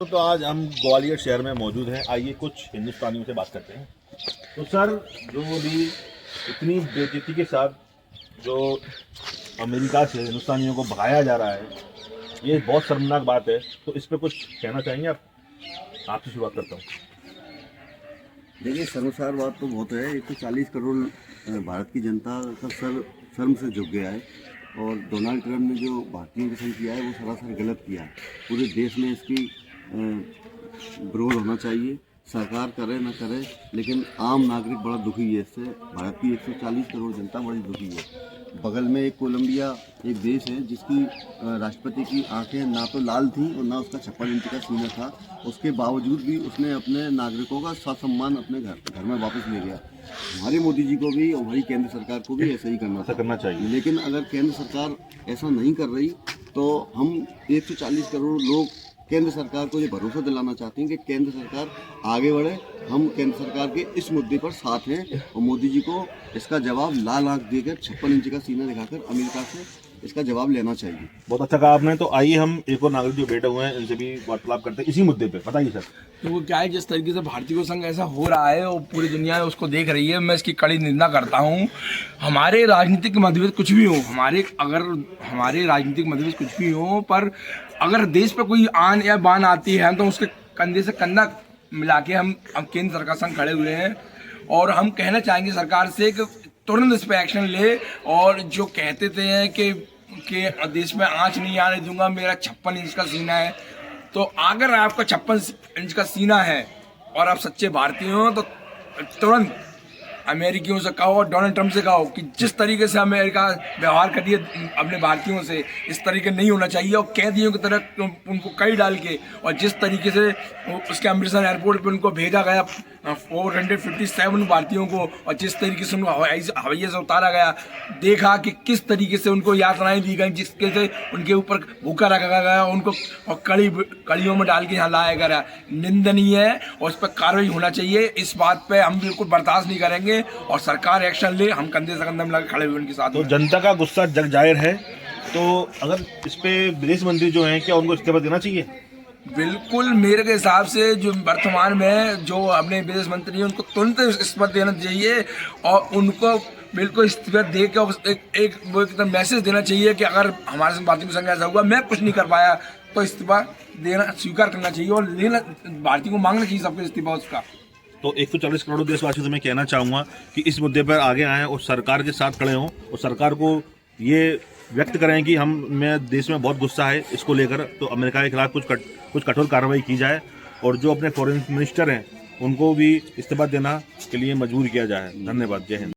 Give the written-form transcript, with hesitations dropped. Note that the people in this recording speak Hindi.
तो आज हम ग्वालियर शहर में मौजूद हैं। आइए कुछ हिंदुस्तानियों से बात करते हैं। तो सर, जो भी इतनी बेइज्जती के साथ जो अमेरिका से हिंदुस्तानियों को भगाया जा रहा है, ये बहुत शर्मनाक बात है। तो इस पर कुछ कहना चाहेंगे आप? आपसे शुरुआत करता हूँ। देखिए, शर्मसार बात तो बहुत है। 140 करोड़ भारत की जनता का सर शर्म से झुक गया है और डोनाल्ड ट्रंप ने जो भारतीयों के संग किया है वो सरासर गलत किया है। पूरे देश में इसकी विरोध होना चाहिए, सरकार करे ना करे, लेकिन आम नागरिक बड़ा दुखी है इससे। भारत की 140 करोड़ जनता बड़ी दुखी है। बगल में एक कोलंबिया एक देश है जिसकी राष्ट्रपति की आंखें ना तो लाल थी और ना उसका 56 इंच का सीना था। उसके बावजूद भी उसने अपने नागरिकों का ससम्मान अपने घर में वापस ले गया। हमारे मोदी जी को भी और हमारी केंद्र सरकार को भी ऐसा ही करना चाहिए। लेकिन अगर केंद्र सरकार ऐसा नहीं कर रही तो हम 140 करोड़ लोग केंद्र सरकार को ये भरोसा दिलाना चाहते हैं कि केंद्र सरकार आगे बढ़े। हम केंद्र सरकार के इस मुद्दे पर साथ हैं और मोदी जी को इसका जवाब लाल आंख देकर 56 इंच का सीना दिखाकर अमेरिका से इसका जवाब लेना चाहिए। बहुत अच्छा कहा आपने। तो आइए हम एक और नागरिक जो बैठे हुए हैं इनसे भी वार्तालाप करते हैं इसी मुद्दे पे। बताइए सर। तो वो क्या है, जिस तरीके से भारतीयों संग ऐसा हो रहा है और पूरी दुनिया उसको देख रही है, मैं इसकी कड़ी निंदा करता हूँ। हमारे राजनीतिक मतभेद कुछ भी हो, हमारे राजनीतिक मतभेद कुछ भी हो, पर अगर देश पर कोई आन या बान आती है तो उसके कंधे से कंधा मिला के हम केंद्र सरकार संग खड़े हुए हैं और हम कहना चाहेंगे सरकार से कि तुरंत इस पर एक्शन ले। और जो कहते थे हैं कि देश में आँच नहीं आने दूंगा, मेरा 56 इंच का सीना है, तो अगर आपका 56 इंच का सीना है और आप सच्चे भारतीय हो तो तुरंत अमेरिकियों से कहो और डोनाल्ड ट्रंप से कहो कि जिस तरीके से अमेरिका व्यवहार कर रही है अपने भारतीयों से, इस तरीके नहीं होना चाहिए। और कैदियों की तरह उनको कई डाल के और जिस तरीके से उसके अमृतसर एयरपोर्ट पे उनको भेजा गया 457 भारतीयों को, और जिस तरीके से उनको हवाई से उतारा गया, देखा कि किस तरीके से उनको यातनाएं दी गई, जिसके से उनके ऊपर भूखा रखा गया, उनको और कड़ियों में डाल के यहाँ लाया गया, निंदनीय है और उस पर कार्रवाई होना चाहिए। इस बात पे हम बिल्कुल बर्दाश्त नहीं करेंगे और सरकार एक्शन ले। हम कंधे से कंधा मिला के खड़े हुए उनके साथ। तो जनता का गुस्सा जग जाहिर है, तो अगर इस पे विदेश मंत्री जो हैं, क्या उनको इस्तीफा देना चाहिए? बिल्कुल, मेरे के हिसाब से जो वर्तमान में जो अपने विदेश मंत्री हैं उनको तुरंत इस्तीफा देना चाहिए और उनको बिल्कुल इस्तीफा दे के एक मैसेज देना चाहिए कि अगर हमारे साथ भारतीयों के संग ऐसा हुआ, मैं कुछ नहीं कर पाया, तो इस्तीफा देना स्वीकार करना चाहिए और लेना, भारतीयों को मांगना चाहिए सबको इस्तीफा उसका। तो 140 करोड़ देशवासियों से मैं कहना चाहूँगा कि इस मुद्दे पर आगे आएँ और सरकार के साथ खड़े हों और सरकार को ये व्यक्त करें कि मैं देश में बहुत गुस्सा है इसको लेकर, तो अमेरिका के खिलाफ कुछ कठोर कार्रवाई की जाए और जो अपने फॉरेन मिनिस्टर हैं उनको भी इस्तीफा देना के लिए मजबूर किया जाए। धन्यवाद। जय हिंद।